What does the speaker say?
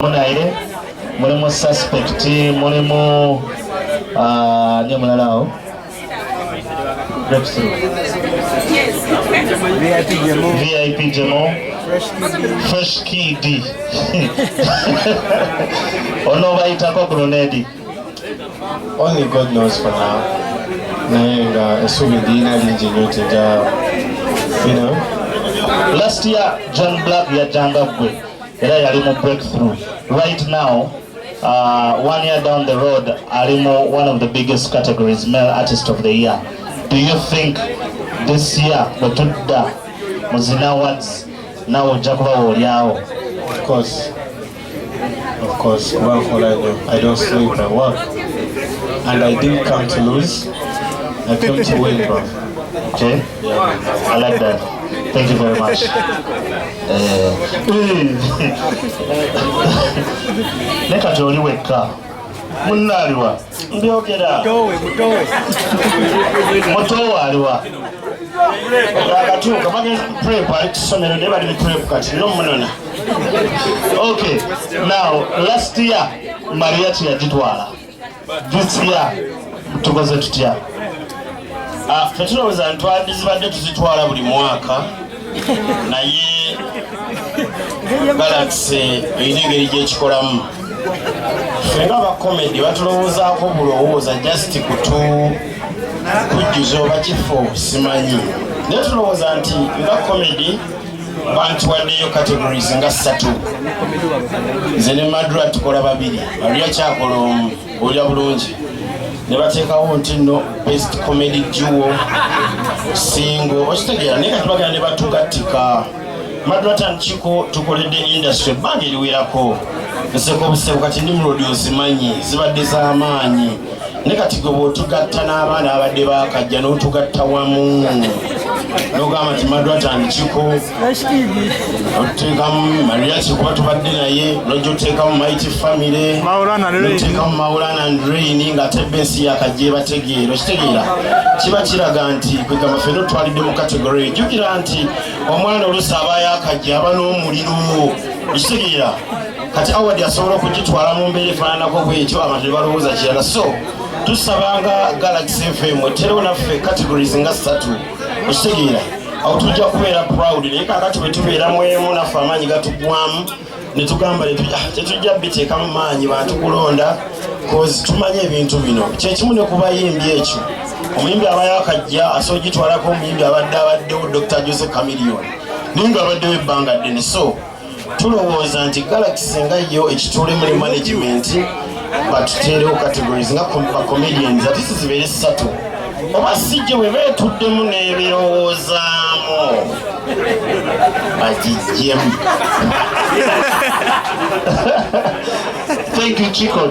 Munaire mulimu suspect mulimu ne mulalao VIP Jemo Fresh Kid ono bayitako grenade. Only God knows for now. Nayenga esumi dina linjinyote ja, you know. Last year John Black ya janga gwe era yali mu breakthrough. Right now 1 year down the road alimo one of the biggest categories, male artist of the year. Do you think this year bwetudda muzina awards nawe ojja kuba wolyaawo? Of course, I don't sleep, I work, and I didn't come to lose, I came to win, bro. Okay, I like that. Thank you very much. Neka joli weka munaliwa mbyogera moto aliwa akatuka bage prep alisomero ne bali prep kati no munona. Okay, now last year Mariachi yajitwala, this year tukoze tutya? Fetuloza ntwadi zibadde tuzitwala buli mwaka naye Galaxy eyina engeri gyekikolamu. Fenga abakomedi batulowoozaako bulowooza just kujjuza oba kifo simanyi, naye tulowooza nti nga komedi bantuwaddeyo categories nga 3. Nze ne Madra tukola 2, Maria kyakola omu, olya bulungi. Ne bateekawo nti no best comedy duo single okitegeera, naye kati bagenda ne batugattika. Madratan Chiko tukoledde industry ebbanga eriwerako, nseko obusebu kati ndi mulodi ozimanyi zibadde z'amaanyi, ne kati gwe bw'otugatta n'abaana abadde baakajja n'otugatta wamu n'ogamba nti Madratan Chiko otuteekamu Mariachi kuba tubadde naye, n'ojja otuteekamu Mighty Family, n'otuteekamu Maulana and Rain ng'ate bensi yakajja bategeera. Okitegeera kiba kiraga nti kwegamba ffenna otwalidde mu category. Jjukira nti omwana oluusi aba yakajja aba n'omuliro. Okitegeera kati award asobola okugitwala mu mbeera efaananako bw'ekyo, abantu ne balowooza kirala. So tusabanga Galaxy FM eterewo naffe categories nga 3. Okitegeera awo tujja kubeera proud, naye kaakati bwe tubeera mu emu naffe amaanyi gatugwamu ne tugamba tetujja biteekamu maanyi bantu kulonda, cause tumanye ebintu bino kyekimu ne kubayimbi ekyo. Omuyimbi aba yakajja asobola gitwalako omuyimbi abaddewo Dr. Jose Chameleon naye nga abaddewo ebbanga ddene. So tulowooza nti Galaxy nga yo ekituule muri management batuteerewo categories nga comedians ate zibeere 3, oba sijje bwe beetuddemu n'ebirowoozaamu bagijjemu. Thank you Chico.